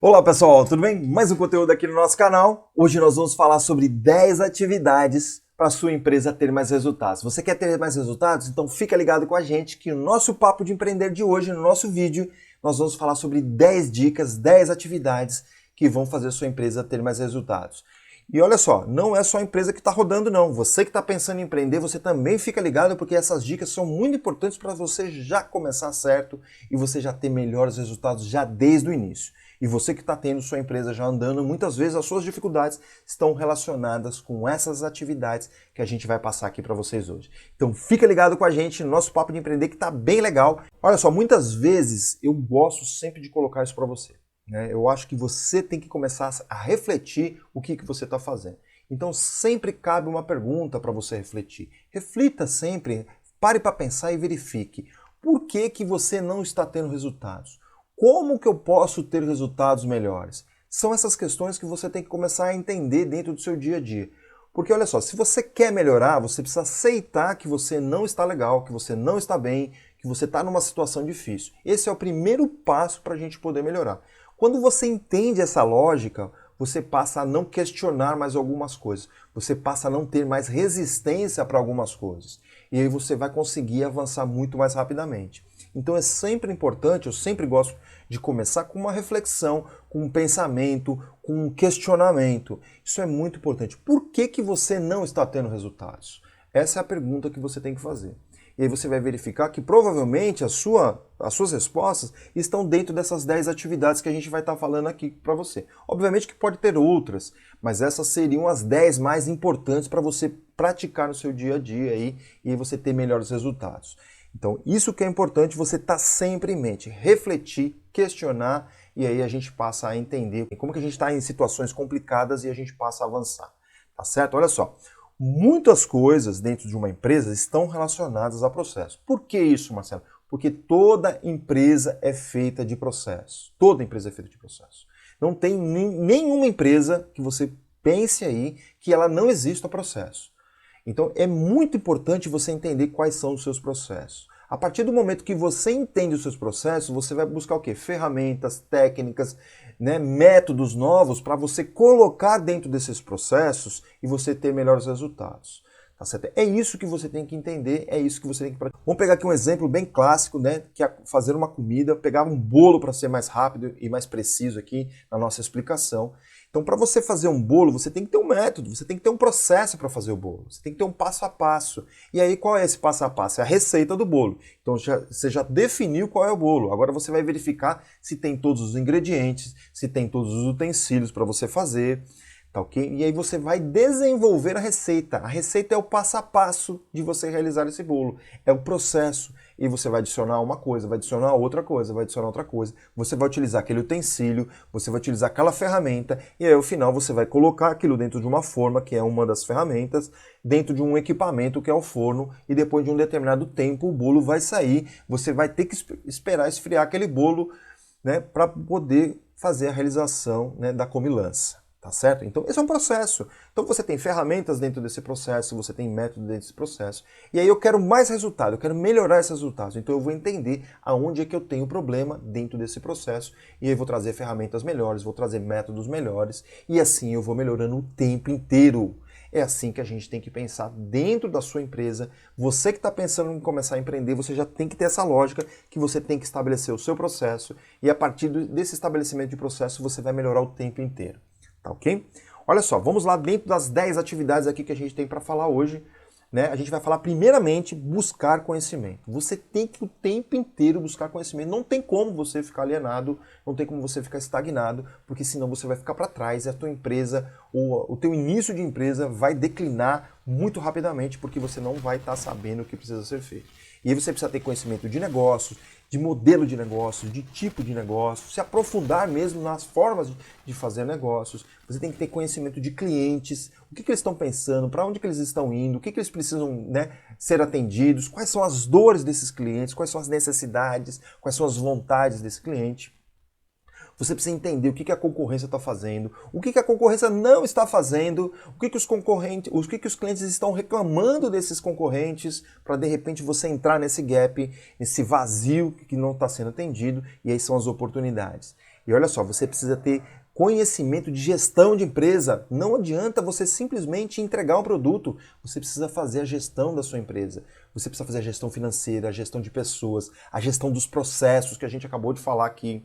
Olá pessoal, tudo bem? Mais um conteúdo aqui no nosso canal. Hoje nós vamos falar sobre 10 atividades para a sua empresa ter mais resultados. Você quer ter mais resultados? Então fica ligado com a gente que no nosso Papo de Empreender de hoje, no nosso vídeo, nós vamos falar sobre 10 dicas, 10 atividades que vão fazer a sua empresa ter mais resultados. E olha só, não é só a empresa que está rodando não. Você que está pensando em empreender, você também fica ligado porque essas dicas são muito importantes para você já começar certo e você já ter melhores resultados já desde o início. E você que está tendo sua empresa já andando, muitas vezes as suas dificuldades estão relacionadas com essas atividades que a gente vai passar aqui para vocês hoje. Então fica ligado com a gente no nosso Papo de Empreender que está bem legal. Olha só, muitas vezes eu gosto sempre de colocar isso para você. Eu acho que você tem que começar a refletir o que você está fazendo. Então sempre cabe uma pergunta para você refletir. Reflita sempre, pare para pensar e verifique. Por que você não está tendo resultados? Como que eu posso ter resultados melhores? São essas questões que você tem que começar a entender dentro do seu dia a dia. Porque olha só, se você quer melhorar, você precisa aceitar que você não está legal, que você não está bem, que você está numa situação difícil. Esse é o primeiro passo para a gente poder melhorar. Quando você entende essa lógica, você passa a não questionar mais algumas coisas. Você passa a não ter mais resistência para algumas coisas. E aí você vai conseguir avançar muito mais rapidamente. Então é sempre importante, eu sempre gosto de começar com uma reflexão, com um pensamento, com um questionamento. Isso é muito importante. Por que você não está tendo resultados? Essa é a pergunta que você tem que fazer. E aí você vai verificar que provavelmente as suas respostas estão dentro dessas 10 atividades que a gente vai estar falando aqui para você. Obviamente que pode ter outras, mas essas seriam as 10 mais importantes para você praticar no seu dia a dia aí, e aí você ter melhores resultados. Então, isso que é importante, você estar sempre em mente, refletir, questionar, e aí a gente passa a entender como que a gente está em situações complicadas e a gente passa a avançar, tá certo? Olha só, muitas coisas dentro de uma empresa estão relacionadas a processo. Por que isso, Marcelo? Porque toda empresa é feita de processo. Toda empresa é feita de processo. Não tem nenhuma empresa que você pense aí que ela não exista processo. Então é muito importante você entender quais são os seus processos. A partir do momento que você entende os seus processos, você vai buscar o quê? Ferramentas, técnicas, métodos novos para você colocar dentro desses processos e você ter melhores resultados. Tá certo? É isso que você tem que entender, é isso que você tem que praticar. Vamos pegar aqui um exemplo bem clássico, que é fazer uma comida, pegar um bolo para ser mais rápido e mais preciso aqui na nossa explicação. Então, para você fazer um bolo, você tem que ter um método, você tem que ter um processo para fazer o bolo, você tem que ter um passo a passo. E aí, qual é esse passo a passo? É a receita do bolo. Então, você já definiu qual é o bolo. Agora você vai verificar se tem todos os ingredientes, se tem todos os utensílios para você fazer. Tá, ok? E aí você vai desenvolver a receita. A receita é o passo a passo de você realizar esse bolo. É o processo. E você vai adicionar uma coisa, vai adicionar outra coisa, vai adicionar outra coisa. Você vai utilizar aquele utensílio, você vai utilizar aquela ferramenta, e aí ao final você vai colocar aquilo dentro de uma forma, que é uma das ferramentas, dentro de um equipamento, que é o forno, e depois de um determinado tempo o bolo vai sair. Você vai ter que esperar esfriar aquele bolo, para poder fazer a realização, da comilança. Tá certo? Então, esse é um processo. Então, você tem ferramentas dentro desse processo, você tem método dentro desse processo. E aí eu quero mais resultado, eu quero melhorar esses resultados. Então, eu vou entender aonde é que eu tenho problema dentro desse processo. E aí eu vou trazer ferramentas melhores, vou trazer métodos melhores. E assim eu vou melhorando o tempo inteiro. É assim que a gente tem que pensar dentro da sua empresa. Você que está pensando em começar a empreender, você já tem que ter essa lógica que você tem que estabelecer o seu processo. E a partir desse estabelecimento de processo, você vai melhorar o tempo inteiro. Tá ok? Olha só, vamos lá dentro das 10 atividades aqui que a gente tem para falar hoje. A gente vai falar primeiramente buscar conhecimento. Você tem que o tempo inteiro buscar conhecimento. Não tem como você ficar alienado, não tem como você ficar estagnado, porque senão você vai ficar para trás e a tua empresa, ou o teu início de empresa vai declinar muito rapidamente, porque você não vai estar sabendo o que precisa ser feito. E aí você precisa ter conhecimento de negócios, de modelo de negócios, de tipo de negócio, se aprofundar mesmo nas formas de fazer negócios. Você tem que ter conhecimento de clientes, o que eles estão pensando, para onde que eles estão indo, o que eles precisam ser atendidos, quais são as dores desses clientes, quais são as necessidades, quais são as vontades desse cliente. Você precisa entender o que a concorrência está fazendo, o que a concorrência não está fazendo, o que os concorrentes, o que os clientes estão reclamando desses concorrentes, para de repente você entrar nesse gap, nesse vazio que não está sendo atendido, e aí são as oportunidades. E olha só, você precisa ter conhecimento de gestão de empresa. Não adianta você simplesmente entregar um produto. Você precisa fazer a gestão da sua empresa. Você precisa fazer a gestão financeira, a gestão de pessoas, a gestão dos processos que a gente acabou de falar aqui.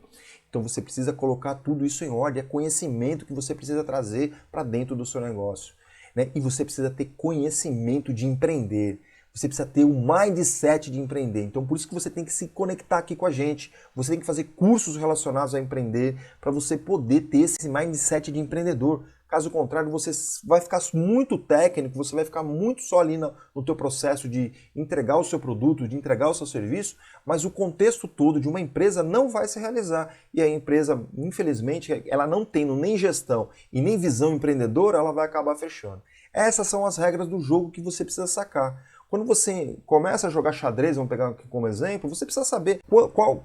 Então você precisa colocar tudo isso em ordem. É conhecimento que você precisa trazer para dentro do seu negócio, né? E você precisa ter conhecimento de empreender. Você precisa ter um mindset de empreender. Então, por isso que você tem que se conectar aqui com a gente. Você tem que fazer cursos relacionados a empreender para você poder ter esse mindset de empreendedor. Caso contrário, você vai ficar muito técnico, você vai ficar muito só ali no teu processo de entregar o seu produto, de entregar o seu serviço, mas o contexto todo de uma empresa não vai se realizar. E a empresa, infelizmente, ela não tendo nem gestão e nem visão empreendedora, ela vai acabar fechando. Essas são as regras do jogo que você precisa sacar. Quando você começa a jogar xadrez, vamos pegar aqui como exemplo, você precisa saber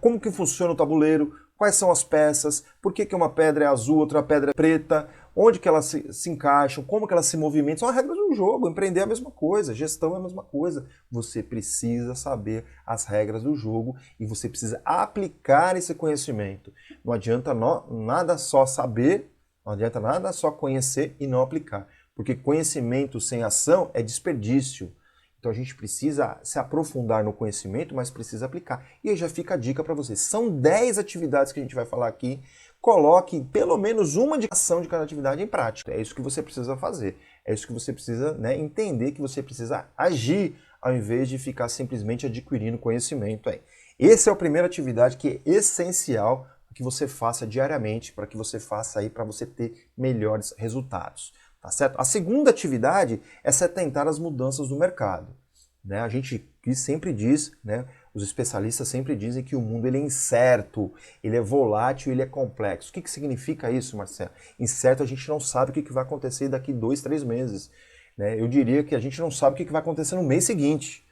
como que funciona o tabuleiro, quais são as peças, por que uma pedra é azul, outra pedra é preta, onde que elas se encaixam, como que elas se movimentam. São as regras do jogo. Empreender é a mesma coisa, gestão é a mesma coisa. Você precisa saber as regras do jogo e você precisa aplicar esse conhecimento. Não adianta nada só saber, não adianta nada só conhecer e não aplicar. Porque conhecimento sem ação é desperdício. Então a gente precisa se aprofundar no conhecimento, mas precisa aplicar. E aí já fica a dica para você. São 10 atividades que a gente vai falar aqui. Coloque pelo menos uma ação de cada atividade em prática. É isso que você precisa fazer. É isso que você precisa, né, entender que você precisa agir ao invés de ficar simplesmente adquirindo conhecimento aí. Essa é a primeira atividade que é essencial para que você faça diariamente, para que você faça aí para você ter melhores resultados. Tá certo? A segunda atividade é se atentar às mudanças do mercado. Né? A gente sempre diz, né, os especialistas sempre dizem que o mundo ele é incerto, ele é volátil, ele é complexo. O que significa isso, Marcelo? Incerto, a gente não sabe o que vai acontecer daqui 2, 3 meses. Né? Eu diria que a gente não sabe o que vai acontecer no mês seguinte.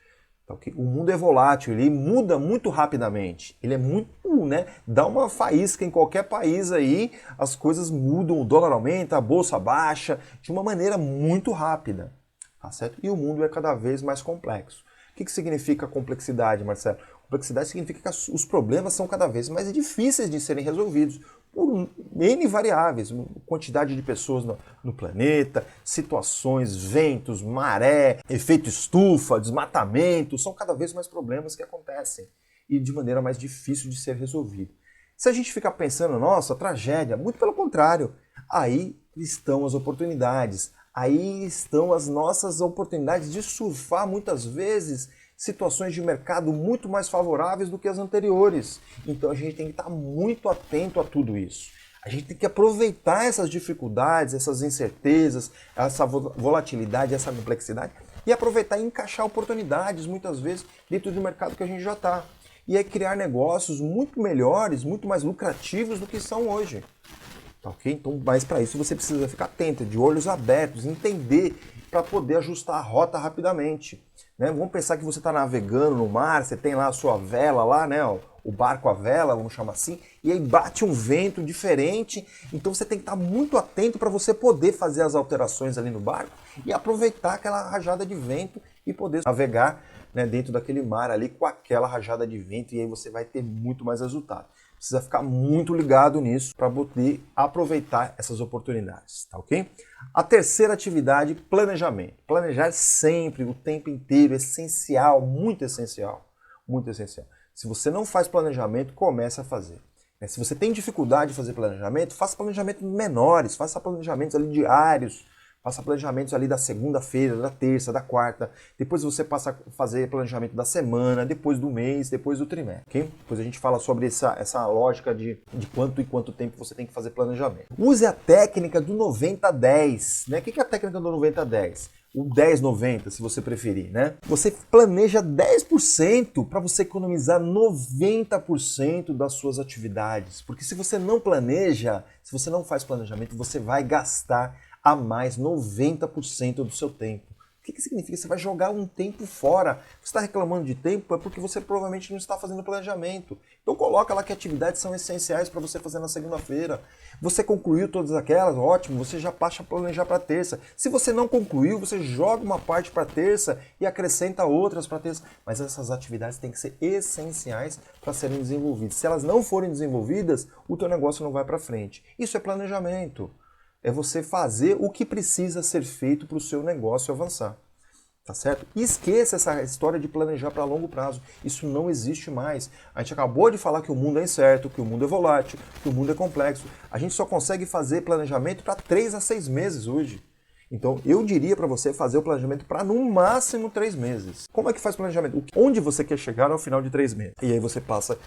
O mundo é volátil, ele muda muito rapidamente. Ele é muito, né? Dá uma faísca em qualquer país aí, as coisas mudam, o dólar aumenta, a bolsa baixa, de uma maneira muito rápida. Tá certo? E o mundo é cada vez mais complexo. O que significa complexidade, Marcelo? Complexidade significa que os problemas são cada vez mais difíceis de serem resolvidos por N variáveis, quantidade de pessoas no planeta, situações, ventos, maré, efeito estufa, desmatamento, são cada vez mais problemas que acontecem e de maneira mais difícil de ser resolvido. Se a gente ficar pensando, nossa, tragédia, muito pelo contrário, aí estão as oportunidades, aí estão as nossas oportunidades de surfar muitas vezes situações de mercado muito mais favoráveis do que as anteriores. Então a gente tem que estar muito atento a tudo isso. A gente tem que aproveitar essas dificuldades, essas incertezas, essa volatilidade, essa complexidade e aproveitar e encaixar oportunidades muitas vezes dentro do mercado que a gente já está. E é criar negócios muito melhores, muito mais lucrativos do que são hoje. Tá ok? Então, mas para isso você precisa ficar atento, de olhos abertos, entender para poder ajustar a rota rapidamente. Né? Vamos pensar que você está navegando no mar, você tem lá a sua vela lá, né? O barco à vela, vamos chamar assim, e aí bate um vento diferente, então você tem que estar muito atento para você poder fazer as alterações ali no barco e aproveitar aquela rajada de vento e poder navegar, né, dentro daquele mar ali com aquela rajada de vento e aí você vai ter muito mais resultado. Precisa ficar muito ligado nisso para poder aproveitar essas oportunidades, tá ok? A terceira atividade, planejamento. Planejar sempre, o tempo inteiro, é essencial, muito essencial, muito essencial. Se você não faz planejamento, comece a fazer. Se você tem dificuldade de fazer planejamento, faça planejamentos menores, faça planejamentos ali diários, faça planejamentos ali da segunda-feira, da terça, da quarta, depois você passa a fazer planejamento da semana, depois do mês, depois do trimestre, ok? Depois a gente fala sobre essa lógica de quanto e quanto tempo você tem que fazer planejamento. Use a técnica do 90-10, né? O que é a técnica do 90-10? O 10-90, se você preferir, né? Você planeja 10% para você economizar 90% das suas atividades. Porque se você não planeja, se você não faz planejamento, você vai gastar a mais 90% do seu tempo. que significa? Você vai jogar um tempo fora. Você está reclamando de tempo é porque você provavelmente não está fazendo planejamento. Então coloca lá que atividades são essenciais para você fazer na segunda-feira. Você concluiu todas aquelas, ótimo, você já passa a planejar para terça. Se você não concluiu, você joga uma parte para terça e acrescenta outras para terça. Mas essas atividades têm que ser essenciais para serem desenvolvidas. Se elas não forem desenvolvidas, o teu negócio não vai para frente. Isso é planejamento. É você fazer o que precisa ser feito para o seu negócio avançar. Tá certo? E esqueça essa história de planejar para longo prazo. Isso não existe mais. A gente acabou de falar que o mundo é incerto, que o mundo é volátil, que o mundo é complexo. A gente só consegue fazer planejamento para 3 a 6 meses hoje. Então, eu diria para você fazer o planejamento para no máximo 3 meses. Como é que faz planejamento? Onde você quer chegar ao final de 3 meses? E aí você passa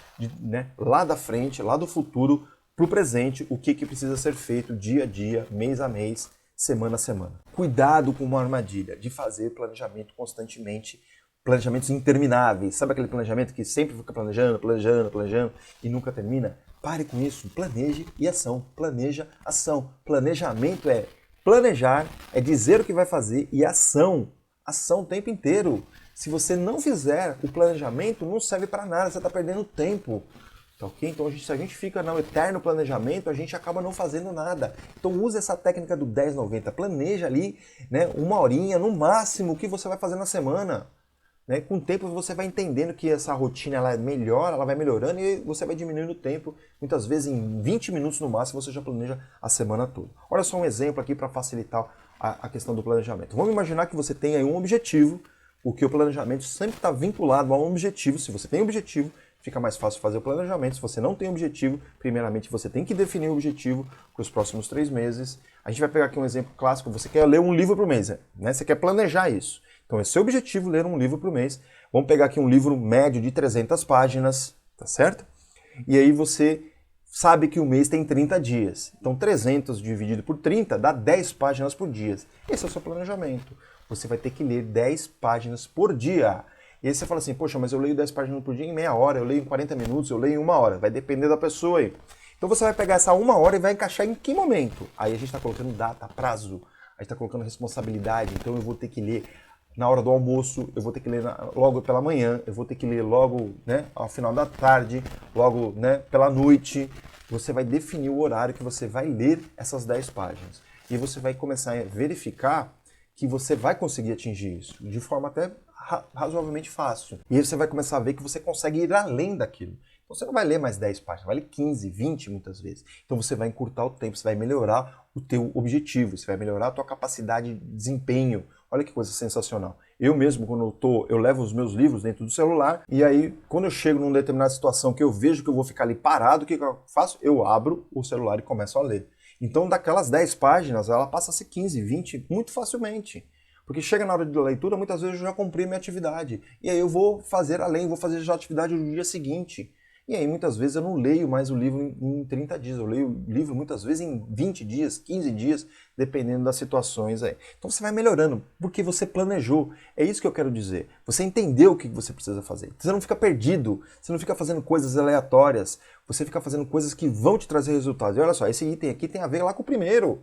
lá da frente, lá do futuro, para o presente, o que precisa ser feito dia a dia, mês a mês, semana a semana. Cuidado com uma armadilha de fazer planejamento constantemente, planejamentos intermináveis. Sabe aquele planejamento que sempre fica planejando e nunca termina? Pare com isso, planeje e ação. Planeja, ação. Planejamento é planejar, é dizer o que vai fazer e ação. Ação o tempo inteiro. Se você não fizer o planejamento, não serve para nada, você está perdendo tempo. Tá ok? Então, se a gente fica no eterno planejamento, a gente acaba não fazendo nada. Então, use essa técnica do 10-90. Planeja ali, uma horinha, no máximo, o que você vai fazer na semana. Com o tempo, você vai entendendo que essa rotina ela é melhor, ela vai melhorando e você vai diminuindo o tempo. Muitas vezes, em 20 minutos no máximo, você já planeja a semana toda. Olha só um exemplo aqui para facilitar a questão do planejamento. Vamos imaginar que você tem aí um objetivo, porque o planejamento sempre está vinculado a um objetivo. Se você tem um objetivo, fica mais fácil fazer o planejamento. Se você não tem objetivo, primeiramente você tem que definir o objetivo para os próximos 3 meses. A gente vai pegar aqui um exemplo clássico. Você quer ler um livro por mês, né? Você quer planejar isso. Então é seu objetivo ler um livro por mês. Vamos pegar aqui um livro médio de 300 páginas, tá certo? E aí você sabe que o mês tem 30 dias. Então 300 dividido por 30 dá 10 páginas por dia. Esse é o seu planejamento. Você vai ter que ler 10 páginas por dia. E aí você fala assim, poxa, mas eu leio 10 páginas por dia em meia hora, eu leio em 40 minutos, eu leio em 1 hora. Vai depender da pessoa aí. Então você vai pegar essa 1 hora e vai encaixar em que momento? Aí a gente está colocando data, prazo, a gente está colocando responsabilidade. Então eu vou ter que ler na hora do almoço, eu vou ter que ler logo pela manhã, eu vou ter que ler logo ao final da tarde, logo pela noite. Você vai definir o horário que você vai ler essas 10 páginas. E você vai começar a verificar que você vai conseguir atingir isso, de forma até razoavelmente fácil. E aí você vai começar a ver que você consegue ir além daquilo. Então você não vai ler mais 10 páginas, vai ler 15, 20 muitas vezes. Então você vai encurtar o tempo, você vai melhorar o teu objetivo, você vai melhorar a tua capacidade de desempenho. Olha que coisa sensacional. Eu mesmo, quando eu levo os meus livros dentro do celular, e aí quando eu chego numa determinada situação que eu vejo que eu vou ficar ali parado, o que eu faço? Eu abro o celular e começo a ler. Então daquelas 10 páginas, ela passa a ser 15, 20 muito facilmente. Porque chega na hora de leitura, muitas vezes eu já cumpri minha atividade. E aí eu vou fazer além, vou fazer já a atividade no dia seguinte. E aí muitas vezes eu não leio mais o livro em 30 dias, eu leio o livro muitas vezes em 20 dias, 15 dias, dependendo das situações aí. Então você vai melhorando, porque você planejou. É isso que eu quero dizer. Você entendeu o que você precisa fazer. Você não fica perdido, você não fica fazendo coisas aleatórias, você fica fazendo coisas que vão te trazer resultados. E olha só, esse item aqui tem a ver lá com o primeiro.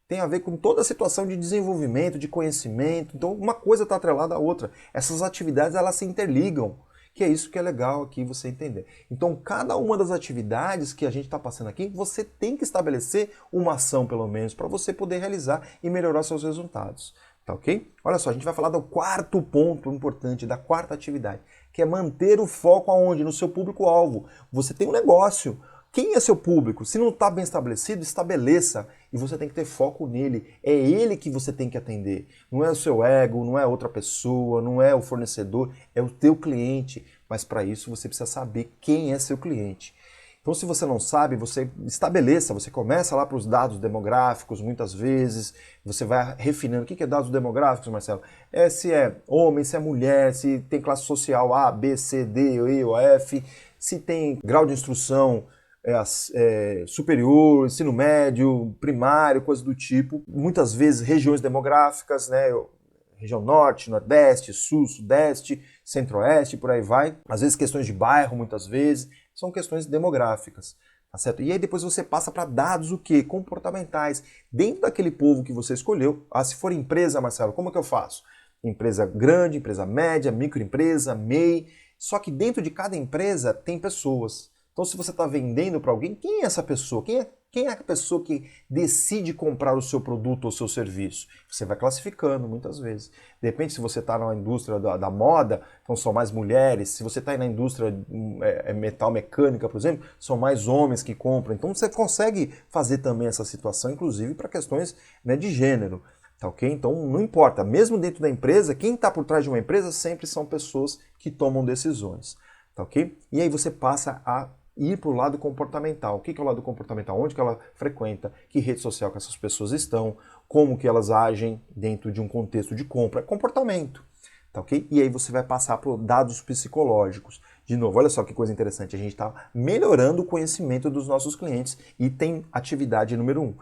Tem a ver com toda a situação de desenvolvimento, de conhecimento. Então, uma coisa está atrelada à outra. Essas atividades, elas se interligam. Que é isso que é legal aqui você entender. Então, cada uma das atividades que a gente está passando aqui, você tem que estabelecer uma ação, pelo menos, para você poder realizar e melhorar seus resultados. Tá ok? Olha só, a gente vai falar do quarto ponto importante, da quarta atividade, que é manter o foco aonde? No seu público-alvo. Você tem um negócio. Quem é seu público? Se não está bem estabelecido, estabeleça. E você tem que ter foco nele. É ele que você tem que atender. Não é o seu ego, não é outra pessoa, não é o fornecedor, é o teu cliente. Mas para isso você precisa saber quem é seu cliente. Então se você não sabe, você estabeleça, você começa lá para os dados demográficos, muitas vezes, você vai refinando. O que é dados demográficos, Marcelo? Se é homem, se é mulher, se tem classe social A, B, C, D, E ou F, se tem grau de instrução superior, ensino médio, primário, coisa do tipo. Muitas vezes regiões demográficas, região norte, nordeste, sul, sudeste, centro-oeste, por aí vai. Às vezes questões de bairro, muitas vezes, são questões demográficas. Tá certo? E aí depois você passa para dados o quê? Comportamentais. Dentro daquele povo que você escolheu. Se for empresa, Marcelo, como é que eu faço? Empresa grande, empresa média, microempresa, MEI. Só que dentro de cada empresa tem pessoas. Então, se você está vendendo para alguém, quem é essa pessoa? Quem é a pessoa que decide comprar o seu produto ou o seu serviço? Você vai classificando muitas vezes. De repente, se você está na indústria da moda, então são mais mulheres. Se você está na indústria metal mecânica, por exemplo, são mais homens que compram. Então, você consegue fazer também essa situação, inclusive para questões, né, de gênero. Tá, ok? Então, não importa. Mesmo dentro da empresa, quem está por trás de uma empresa sempre são pessoas que tomam decisões. Tá, ok? E aí você passa a ir para o lado comportamental. O que é o lado comportamental? Onde que ela frequenta? Que rede social que essas pessoas estão? Como que elas agem dentro de um contexto de compra? Comportamento. Tá, ok? E aí você vai passar por dados psicológicos. De novo, olha só que coisa interessante. A gente está melhorando o conhecimento dos nossos clientes e tem atividade número 1.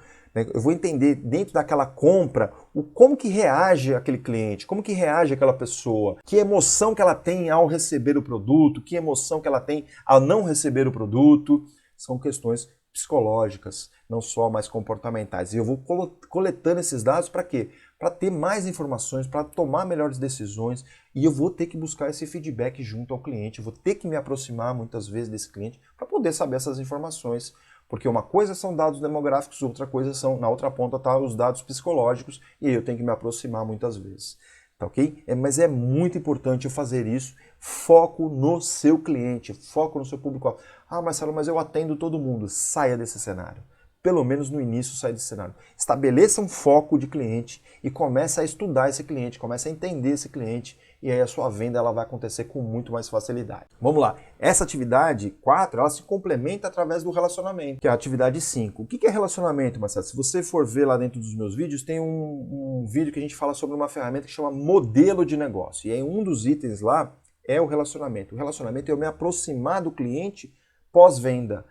Eu vou entender dentro daquela compra como que reage aquele cliente, como que reage aquela pessoa, que emoção que ela tem ao receber o produto, que emoção que ela tem ao não receber o produto. São questões psicológicas, não só mais comportamentais. E eu vou coletando esses dados para quê? Para ter mais informações, para tomar melhores decisões, e eu vou ter que buscar esse feedback junto ao cliente, eu vou ter que me aproximar muitas vezes desse cliente para poder saber essas informações. Porque uma coisa são dados demográficos, outra coisa são, na outra ponta, tá os dados psicológicos, e aí eu tenho que me aproximar muitas vezes. Tá, ok? Mas é muito importante eu fazer isso. Foco no seu cliente, foco no seu público. Ah, Marcelo, mas eu atendo todo mundo. Saia desse cenário. Pelo menos no início, saia desse cenário. Estabeleça um foco de cliente e comece a estudar esse cliente, comece a entender esse cliente, e aí a sua venda ela vai acontecer com muito mais facilidade. Vamos lá. Essa atividade 4, ela se complementa através do relacionamento, que é a atividade 5. O que é relacionamento, Marcelo? Se você for ver lá dentro dos meus vídeos, tem um vídeo que a gente fala sobre uma ferramenta que chama modelo de negócio. E aí um dos itens lá é o relacionamento. O relacionamento é eu me aproximar do cliente pós-venda,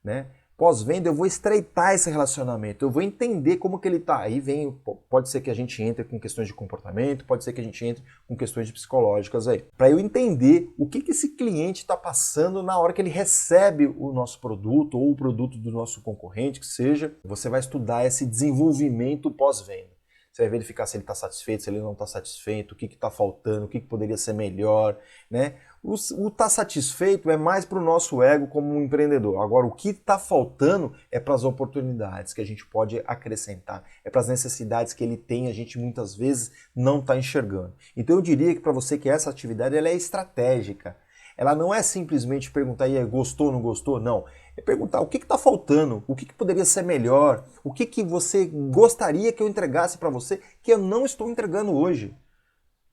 né? Pós-venda eu vou estreitar esse relacionamento, eu vou entender como que ele está. Aí vem, pode ser que a gente entre com questões de comportamento, pode ser que a gente entre com questões psicológicas aí. Para eu entender o que esse cliente está passando na hora que ele recebe o nosso produto ou o produto do nosso concorrente, que seja, você vai estudar esse desenvolvimento pós-venda. Você vai verificar se ele está satisfeito, se ele não está satisfeito, o que está faltando, o que poderia ser melhor, né? O estar satisfeito é mais para o nosso ego como um empreendedor. Agora, o que está faltando é para as oportunidades que a gente pode acrescentar, é para as necessidades que ele tem, a gente muitas vezes não está enxergando. Então eu diria que para você que essa atividade ela é estratégica. Ela não é simplesmente perguntar, e aí, gostou, não gostou? Não. É perguntar o que está faltando, o que poderia ser melhor, o que você gostaria que eu entregasse para você que eu não estou entregando hoje.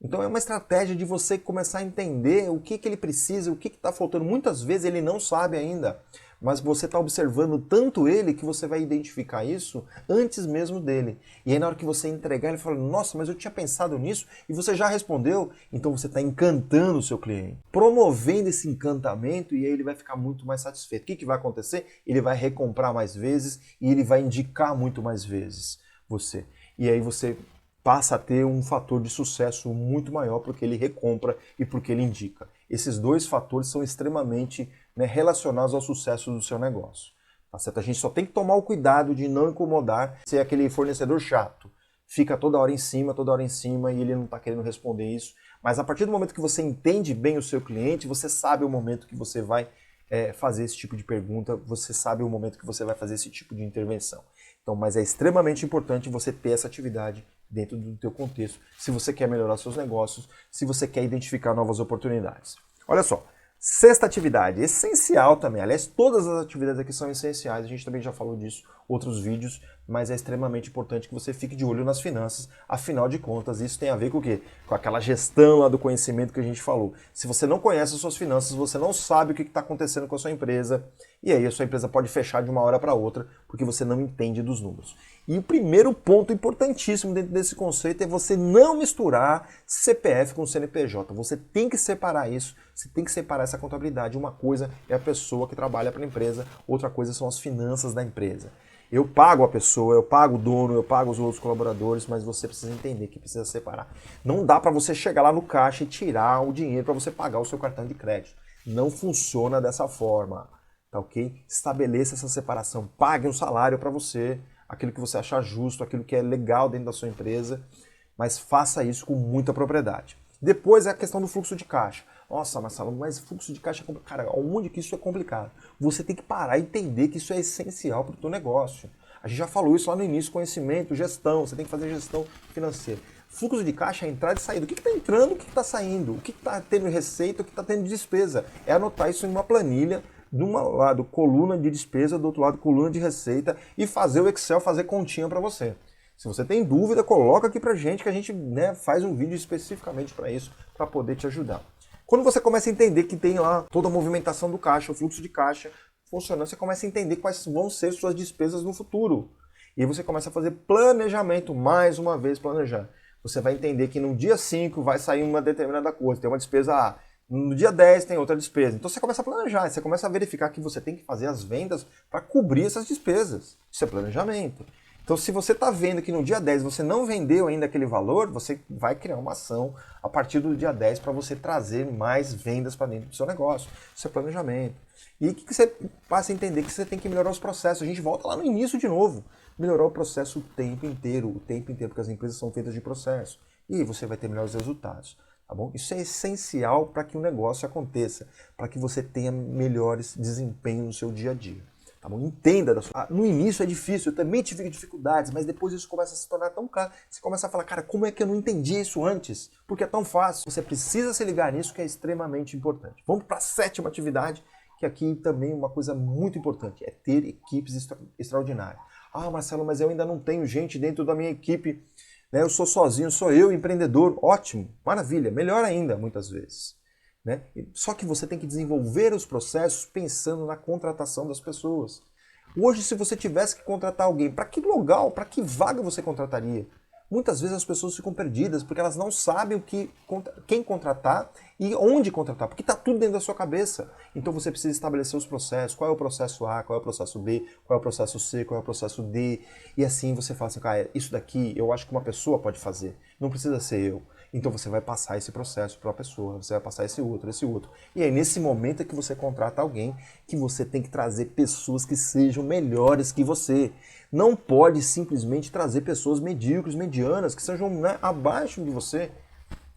Então é uma estratégia de você começar a entender o que ele precisa, o que está faltando. Muitas vezes ele não sabe ainda, mas você está observando tanto ele que você vai identificar isso antes mesmo dele. E aí na hora que você entregar, ele fala, nossa, mas eu tinha pensado nisso e você já respondeu. Então você está encantando o seu cliente, promovendo esse encantamento, e aí ele vai ficar muito mais satisfeito. O que vai acontecer? Ele vai recomprar mais vezes e ele vai indicar muito mais vezes você. E aí você passa a ter um fator de sucesso muito maior porque ele recompra e porque ele indica. Esses dois fatores são extremamente, né, relacionados ao sucesso do seu negócio. Tá certo? A gente só tem que tomar o cuidado de não incomodar, ser aquele fornecedor chato. Fica toda hora em cima e ele não está querendo responder isso. Mas a partir do momento que você entende bem o seu cliente, você sabe o momento que você vai fazer esse tipo de pergunta, você sabe o momento que você vai fazer esse tipo de intervenção. Então, mas é extremamente importante você ter essa atividade dentro do teu contexto, se você quer melhorar seus negócios, se você quer identificar novas oportunidades. Olha só, sexta atividade, essencial também. Aliás, todas as atividades aqui são essenciais, a gente também já falou disso em outros vídeos, mas é extremamente importante que você fique de olho nas finanças. Afinal de contas, isso tem a ver com o quê? Com aquela gestão lá do conhecimento que a gente falou. Se você não conhece as suas finanças, você não sabe o que está acontecendo com a sua empresa, e aí a sua empresa pode fechar de uma hora para outra, porque você não entende dos números. E o primeiro ponto importantíssimo dentro desse conceito é você não misturar CPF com CNPJ. Você tem que separar isso, você tem que separar essa contabilidade. Uma coisa é a pessoa que trabalha para a empresa, outra coisa são as finanças da empresa. Eu pago a pessoa, eu pago o dono, eu pago os outros colaboradores, mas você precisa entender que precisa separar. Não dá para você chegar lá no caixa e tirar o dinheiro para você pagar o seu cartão de crédito. Não funciona dessa forma, tá ok? Estabeleça essa separação, pague um salário para você, aquilo que você achar justo, aquilo que é legal dentro da sua empresa, mas faça isso com muita propriedade. Depois é a questão do fluxo de caixa. Nossa, Marcelo, mas fluxo de caixa é complicado. Cara, onde que isso é complicado? Você tem que parar e entender que isso é essencial para o teu negócio. A gente já falou isso lá no início, conhecimento, gestão, você tem que fazer gestão financeira. Fluxo de caixa é entrada e saída. O que está entrando, o que está saindo? O que está tendo receita, o que está tendo despesa? É anotar isso em uma planilha, de um lado coluna de despesa, do outro lado coluna de receita e fazer o Excel fazer continha para você. Se você tem dúvida, coloca aqui pra gente que a gente, né, faz um vídeo especificamente para isso, para poder te ajudar. Quando você começa a entender que tem lá toda a movimentação do caixa, o fluxo de caixa funcionando, você começa a entender quais vão ser suas despesas no futuro. E aí você começa a fazer planejamento, mais uma vez planejar. Você vai entender que no dia 5 vai sair uma determinada coisa, tem uma despesa A. No dia 10 tem outra despesa. Então você começa a planejar, você começa a verificar que você tem que fazer as vendas para cobrir essas despesas. Isso é planejamento. Então, se você está vendo que no dia 10 você não vendeu ainda aquele valor, você vai criar uma ação a partir do dia 10 para você trazer mais vendas para dentro do seu negócio. Isso é planejamento. E o que você passa a entender? Que você tem que melhorar os processos. A gente volta lá no início de novo. Melhorar o processo o tempo inteiro, porque as empresas são feitas de processo. E aí você vai ter melhores resultados. Tá bom? Isso é essencial para que o negócio aconteça, para que você tenha melhores desempenhos no seu dia a dia. Tá bom? Entenda. No início é difícil, eu também tive dificuldades, mas depois isso começa a se tornar tão claro. Você começa a falar, cara, como é que eu não entendi isso antes? Porque é tão fácil. Você precisa se ligar nisso, que é extremamente importante. Vamos para a 7ª atividade, que aqui também é uma coisa muito importante, é ter equipes extraordinárias. Ah, Marcelo, mas eu ainda não tenho gente dentro da minha equipe, né? Eu sou sozinho, sou eu, empreendedor. Ótimo, maravilha, melhor ainda, muitas vezes. Né? Só que você tem que desenvolver os processos pensando na contratação das pessoas. Hoje, se você tivesse que contratar alguém, para que local, para que vaga você contrataria? Muitas vezes as pessoas ficam perdidas porque elas não sabem quem contratar e onde contratar, porque está tudo dentro da sua cabeça. Então você precisa estabelecer os processos, qual é o processo A, qual é o processo B, qual é o processo C, qual é o processo D, e assim você fala assim, cara, isso daqui eu acho que uma pessoa pode fazer, não precisa ser eu. Então você vai passar esse processo para a pessoa, você vai passar esse outro. E aí nesse momento é que você contrata alguém, que você tem que trazer pessoas que sejam melhores que você. Não pode simplesmente trazer pessoas medíocres, medianas, que sejam, né, abaixo de você.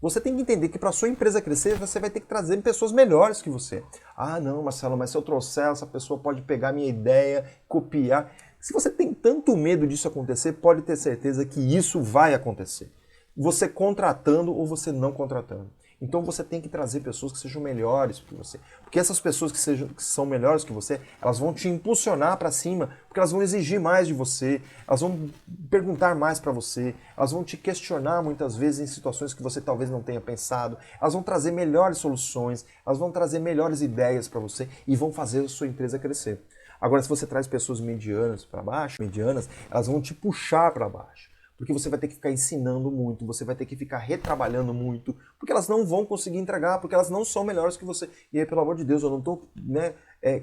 Você tem que entender que para a sua empresa crescer, você vai ter que trazer pessoas melhores que você. Ah, não, Marcelo, mas se eu trouxer, essa pessoa pode pegar minha ideia, copiar. Se você tem tanto medo disso acontecer, pode ter certeza que isso vai acontecer. Você contratando ou você não contratando. Então você tem que trazer pessoas que sejam melhores que você. Porque essas pessoas que são melhores que você, elas vão te impulsionar para cima, porque elas vão exigir mais de você, elas vão perguntar mais para você, elas vão te questionar muitas vezes em situações que você talvez não tenha pensado, elas vão trazer melhores soluções, elas vão trazer melhores ideias para você e vão fazer a sua empresa crescer. Agora, se você traz pessoas medianas para baixo, elas vão te puxar para baixo. Porque você vai ter que ficar ensinando muito, você vai ter que ficar retrabalhando muito, porque elas não vão conseguir entregar, porque elas não são melhores que você. E aí, pelo amor de Deus, eu não estou, né,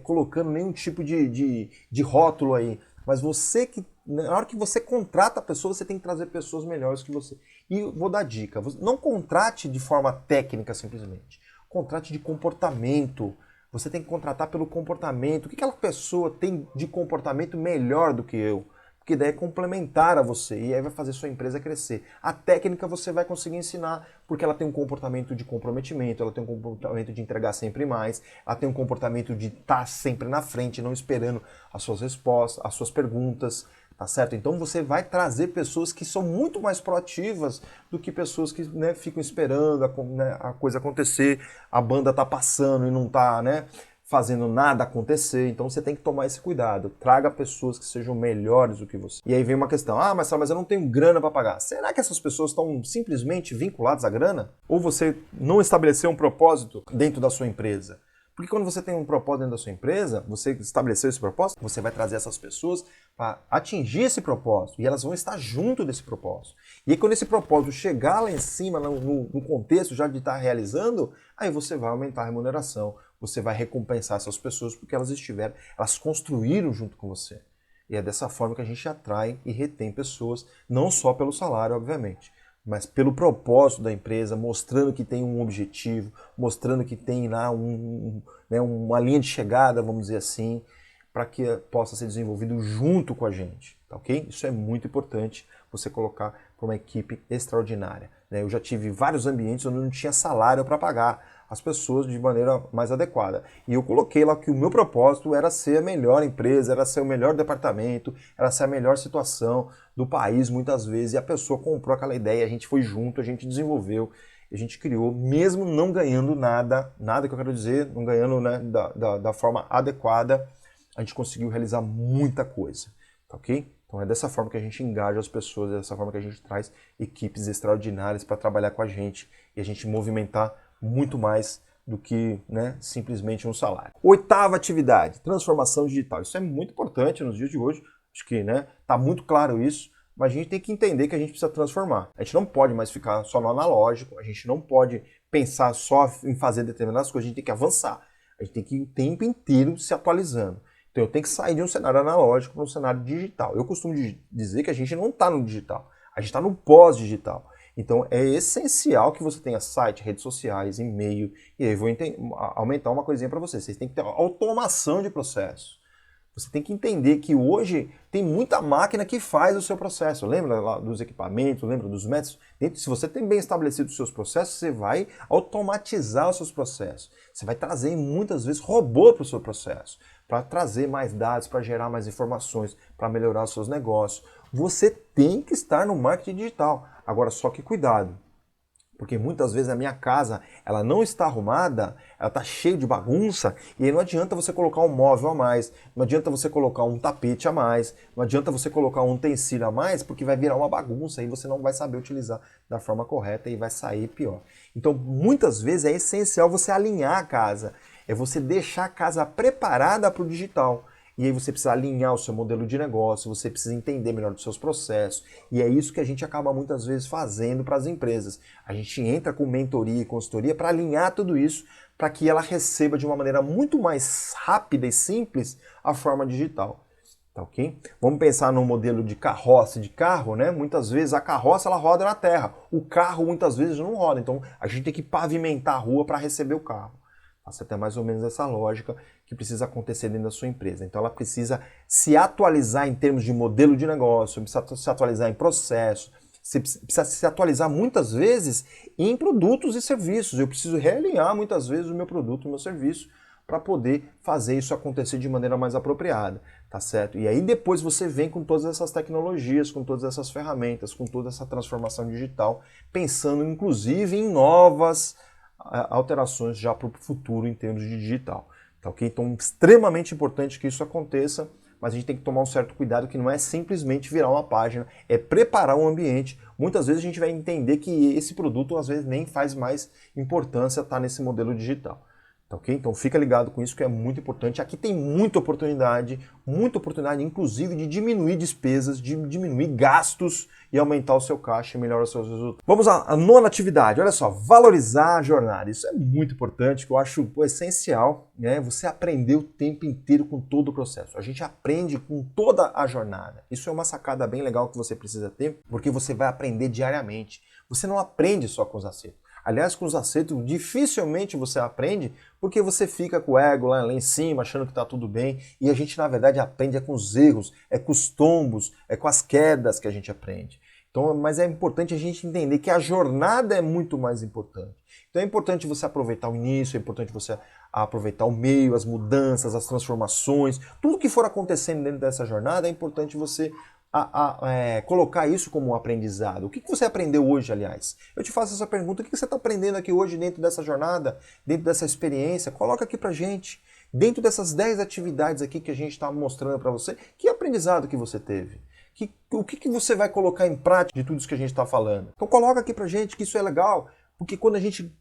colocando nenhum tipo de rótulo aí. Mas você que, na hora que você contrata a pessoa, você tem que trazer pessoas melhores que você. E vou dar dica, não contrate de forma técnica simplesmente, contrate de comportamento. Você tem que contratar pelo comportamento. O que aquela pessoa tem de comportamento melhor do que eu? Porque daí é complementar a você e aí vai fazer sua empresa crescer. A técnica você vai conseguir ensinar porque ela tem um comportamento de comprometimento, ela tem um comportamento de entregar sempre mais, ela tem um comportamento de estar sempre na frente, não esperando as suas respostas, as suas perguntas, tá certo? Então você vai trazer pessoas que são muito mais proativas do que pessoas que, né, ficam esperando a coisa acontecer, a banda tá passando e não tá, né, fazendo nada acontecer, então você tem que tomar esse cuidado. Traga pessoas que sejam melhores do que você. E aí vem uma questão, mas eu não tenho grana para pagar. Será que essas pessoas estão simplesmente vinculadas à grana? Ou você não estabeleceu um propósito dentro da sua empresa? Porque quando você tem um propósito dentro da sua empresa, você estabeleceu esse propósito, você vai trazer essas pessoas para atingir esse propósito e elas vão estar junto desse propósito. E aí quando esse propósito chegar lá em cima, no contexto já de estar realizando, aí você vai aumentar a remuneração, você vai recompensar essas pessoas porque elas construíram junto com você. E é dessa forma que a gente atrai e retém pessoas, não só pelo salário, obviamente, mas pelo propósito da empresa, mostrando que tem um objetivo, mostrando que tem lá uma linha de chegada, vamos dizer assim, para que possa ser desenvolvido junto com a gente, tá ok? Isso é muito importante, você colocar para uma equipe extraordinária, né? Eu já tive vários ambientes onde não tinha salário para pagar as pessoas de maneira mais adequada. E eu coloquei lá que o meu propósito era ser a melhor empresa, era ser o melhor departamento, era ser a melhor situação do país muitas vezes, e a pessoa comprou aquela ideia, a gente foi junto, a gente desenvolveu, a gente criou, mesmo não ganhando nada que eu quero dizer, não ganhando, né, da forma adequada, a gente conseguiu realizar muita coisa, tá ok? Então é dessa forma que a gente engaja as pessoas, é dessa forma que a gente traz equipes extraordinárias para trabalhar com a gente e a gente movimentar muito mais do que, né, simplesmente um salário. Oitava atividade, transformação digital. Isso é muito importante nos dias de hoje, acho que, né, tá muito claro isso, mas a gente tem que entender que a gente precisa transformar. A gente não pode mais ficar só no analógico, a gente não pode pensar só em fazer determinadas coisas, a gente tem que avançar. A gente tem que ir o tempo inteiro se atualizando. Então eu tenho que sair de um cenário analógico para um cenário digital. Eu costumo dizer que a gente não está no digital, a gente está no pós-digital. Então é essencial que você tenha site, redes sociais, e-mail, e aí eu vou aumentar uma coisinha para vocês. Vocês têm que ter automação de processo. Você tem que entender que hoje tem muita máquina que faz o seu processo. Lembra lá dos equipamentos, lembra dos métodos? Se você tem bem estabelecido os seus processos, você vai automatizar os seus processos. Você vai trazer muitas vezes robô para o seu processo, para trazer mais dados, para gerar mais informações, para melhorar os seus negócios. Você tem que estar no marketing digital. Agora, só que cuidado. Porque muitas vezes a minha casa, ela não está arrumada, ela está cheia de bagunça, e aí não adianta você colocar um móvel a mais, não adianta você colocar um tapete a mais, não adianta você colocar um utensílio a mais, porque vai virar uma bagunça e você não vai saber utilizar da forma correta e vai sair pior. Então, muitas vezes é essencial você alinhar a casa, é você deixar a casa preparada para o digital. E aí você precisa alinhar o seu modelo de negócio, você precisa entender melhor os seus processos. E é isso que a gente acaba muitas vezes fazendo para as empresas. A gente entra com mentoria e consultoria para alinhar tudo isso, para que ela receba de uma maneira muito mais rápida e simples a forma digital. Tá ok? Vamos pensar no modelo de carroça de carro, né? Muitas vezes a carroça ela roda na terra, o carro muitas vezes não roda. Então a gente tem que pavimentar a rua para receber o carro. Passa até mais ou menos essa lógica que precisa acontecer dentro da sua empresa. Então ela precisa se atualizar em termos de modelo de negócio, precisa se atualizar em processo, precisa se atualizar muitas vezes em produtos e serviços. Eu preciso realinhar muitas vezes o meu produto, o meu serviço, para poder fazer isso acontecer de maneira mais apropriada, tá certo? E aí depois você vem com todas essas tecnologias, com todas essas ferramentas, com toda essa transformação digital, pensando inclusive em novas alterações já para o futuro em termos de digital. Tá, ok? Então, extremamente importante que isso aconteça, mas a gente tem que tomar um certo cuidado que não é simplesmente virar uma página, é preparar um ambiente. Muitas vezes a gente vai entender que esse produto às vezes nem faz mais importância estar nesse modelo digital. Tá, ok? Então fica ligado com isso que é muito importante. Aqui tem muita oportunidade inclusive de diminuir despesas, de diminuir gastos e aumentar o seu caixa e melhorar os seus resultados. Vamos à nona atividade, olha só, valorizar a jornada. Isso é muito importante, que eu acho essencial, né? Você aprender o tempo inteiro com todo o processo. A gente aprende com toda a jornada. Isso é uma sacada bem legal que você precisa ter, porque você vai aprender diariamente. Você não aprende só com os acertos. Aliás, com os acertos, dificilmente você aprende, porque você fica com o ego lá em cima, achando que está tudo bem, e a gente, na verdade, aprende com os erros, com os tombos, com as quedas que a gente aprende. Então, mas é importante a gente entender que a jornada é muito mais importante. Então é importante você aproveitar o início, é importante você aproveitar o meio, as mudanças, as transformações, tudo que for acontecendo dentro dessa jornada, é importante você colocar isso como um aprendizado. O que você aprendeu hoje, aliás? Eu te faço essa pergunta, o que você está aprendendo aqui hoje dentro dessa jornada, dentro dessa experiência? Coloca aqui pra gente, dentro dessas 10 atividades aqui que a gente está mostrando para você, que aprendizado que você teve? O que você vai colocar em prática de tudo isso que a gente está falando? Então coloca aqui pra gente que isso é legal, porque quando a gente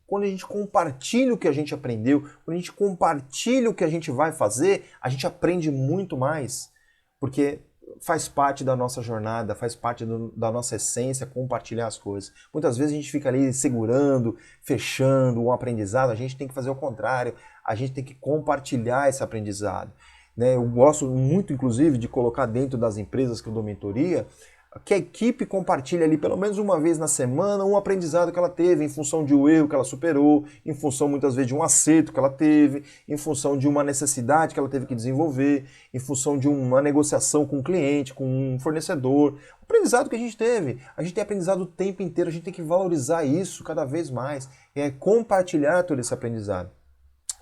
compartilha o que a gente aprendeu, quando a gente compartilha o que a gente vai fazer, a gente aprende muito mais, porque faz parte da nossa jornada, faz parte da nossa essência compartilhar as coisas. Muitas vezes a gente fica ali segurando, fechando um aprendizado, a gente tem que fazer o contrário, a gente tem que compartilhar esse aprendizado. Né? Eu gosto muito, inclusive, de colocar dentro das empresas que eu dou mentoria, que a equipe compartilhe ali pelo menos uma vez na semana um aprendizado que ela teve em função de um erro que ela superou, em função muitas vezes de um acerto que ela teve, em função de uma necessidade que ela teve que desenvolver, em função de uma negociação com um cliente, com um fornecedor. O aprendizado que a gente teve. A gente tem aprendizado o tempo inteiro, a gente tem que valorizar isso cada vez mais. É compartilhar todo esse aprendizado.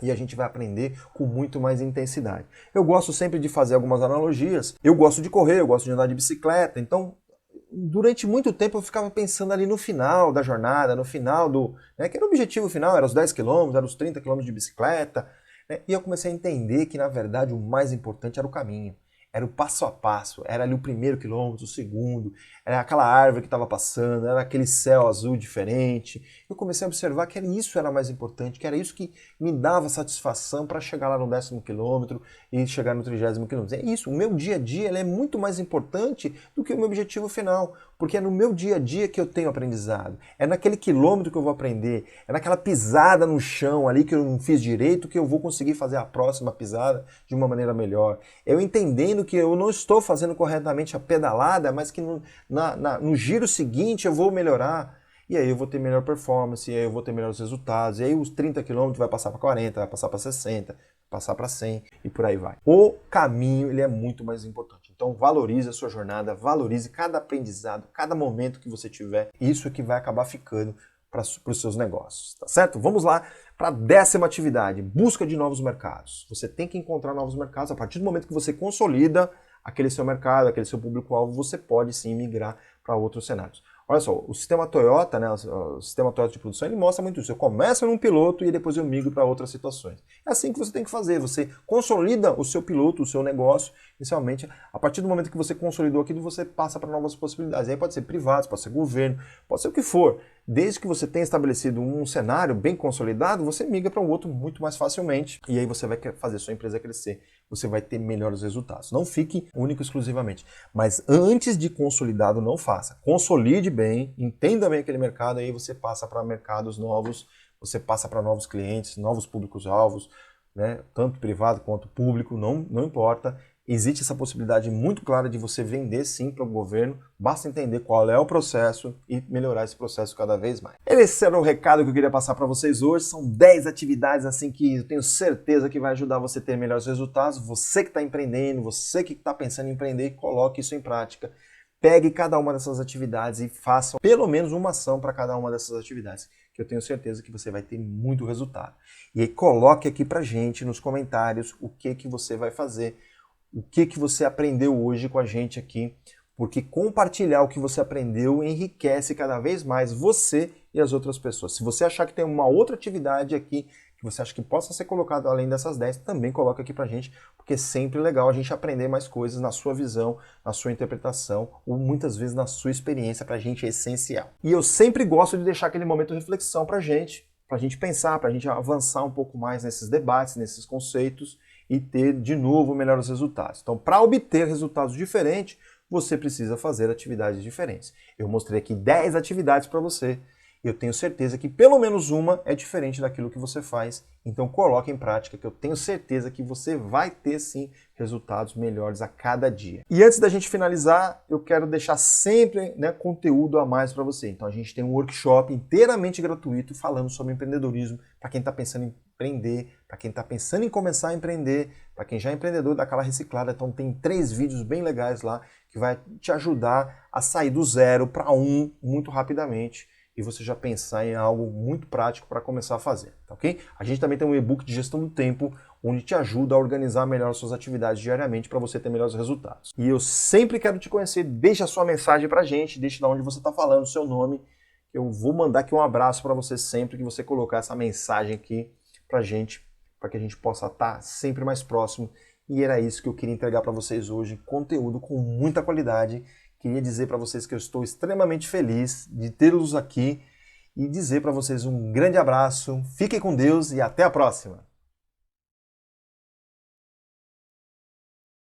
E a gente vai aprender com muito mais intensidade. Eu gosto sempre de fazer algumas analogias. Eu gosto de correr, eu gosto de andar de bicicleta. Então, durante muito tempo eu ficava pensando ali no final da jornada, no final do... que era o objetivo final, era os 10 quilômetros, era os 30 quilômetros de bicicleta. E eu comecei a entender que, na verdade, o mais importante era o caminho. Era o passo a passo, era ali o primeiro quilômetro, o segundo, era aquela árvore que estava passando, era aquele céu azul diferente. Eu comecei a observar que isso era mais importante, que era isso que me dava satisfação para chegar lá no 10º quilômetro e chegar no 30º quilômetro. É isso, o meu dia a dia ele é muito mais importante do que o meu objetivo final, porque é no meu dia a dia que eu tenho aprendizado. É naquele quilômetro que eu vou aprender, é naquela pisada no chão ali que eu não fiz direito que eu vou conseguir fazer a próxima pisada de uma maneira melhor. Eu entendendo que eu não estou fazendo corretamente a pedalada, mas que no giro seguinte eu vou melhorar. E aí eu vou ter melhor performance, e aí eu vou ter melhores resultados, e aí os 30 km vai passar para 40, vai passar para 60, vai passar para 100 e por aí vai. O caminho ele é muito mais importante. Então valorize a sua jornada, valorize cada aprendizado, cada momento que você tiver. Isso é que vai acabar ficando para os seus negócios, tá certo? Vamos lá para a 10ª atividade, busca de novos mercados. Você tem que encontrar novos mercados. A partir do momento que você consolida aquele seu mercado, aquele seu público-alvo, você pode sim migrar para outros cenários. Olha só, o sistema Toyota, o sistema Toyota de produção, ele mostra muito isso. Eu começo num piloto e depois eu migro para outras situações. É assim que você tem que fazer. Você consolida o seu piloto, o seu negócio, inicialmente. A partir do momento que você consolidou aquilo, você passa para novas possibilidades. Aí pode ser privado, pode ser governo, pode ser o que for. Desde que você tenha estabelecido um cenário bem consolidado, você migra para um outro muito mais facilmente. E aí você vai fazer a sua empresa crescer. Você vai ter melhores resultados. Não fique único exclusivamente. Mas antes de consolidado, não faça. Consolide bem, entenda bem aquele mercado, aí você passa para mercados novos, você passa para novos clientes, novos públicos-alvos, né? Tanto privado quanto público, não importa. Existe essa possibilidade muito clara de você vender sim para o governo, basta entender qual é o processo e melhorar esse processo cada vez mais. Esse era o recado que eu queria passar para vocês hoje, são 10 atividades assim que eu tenho certeza que vai ajudar você a ter melhores resultados. Você que está empreendendo, você que está pensando em empreender, coloque isso em prática. Pegue cada uma dessas atividades e faça pelo menos uma ação para cada uma dessas atividades, que eu tenho certeza que você vai ter muito resultado. E aí coloque aqui para gente nos comentários o que você vai fazer, o que você aprendeu hoje com a gente aqui, porque compartilhar o que você aprendeu enriquece cada vez mais você e as outras pessoas. Se você achar que tem uma outra atividade aqui que você acha que possa ser colocado além dessas 10, também coloca aqui pra gente, porque é sempre legal a gente aprender mais coisas na sua visão, na sua interpretação, ou muitas vezes na sua experiência, pra gente é essencial. E eu sempre gosto de deixar aquele momento de reflexão pra gente pensar, pra gente avançar um pouco mais nesses debates, nesses conceitos, e ter, de novo, melhores resultados. Então, para obter resultados diferentes, você precisa fazer atividades diferentes. Eu mostrei aqui 10 atividades para você. Eu tenho certeza que pelo menos uma é diferente daquilo que você faz. Então, coloque em prática, que eu tenho certeza que você vai ter, sim, resultados melhores a cada dia. E antes da gente finalizar, eu quero deixar sempre, conteúdo a mais para você. Então, a gente tem um workshop inteiramente gratuito falando sobre empreendedorismo para quem está pensando em empreender, para quem está pensando em começar a empreender, para quem já é empreendedor, dá aquela reciclada. Então tem 3 vídeos bem legais lá que vai te ajudar a sair do 0 para 1 muito rapidamente e você já pensar em algo muito prático para começar a fazer, tá ok? A gente também tem um e-book de gestão do tempo, onde te ajuda a organizar melhor suas atividades diariamente para você ter melhores resultados. E eu sempre quero te conhecer, deixa a sua mensagem para a gente, deixa de onde você está falando, seu nome, eu vou mandar aqui um abraço para você sempre que você colocar essa mensagem aqui pra gente, para que a gente possa estar sempre mais próximo. E era isso que eu queria entregar para vocês hoje, conteúdo com muita qualidade. Queria dizer para vocês que eu estou extremamente feliz de tê-los aqui e dizer para vocês um grande abraço, fiquem com Deus e até a próxima!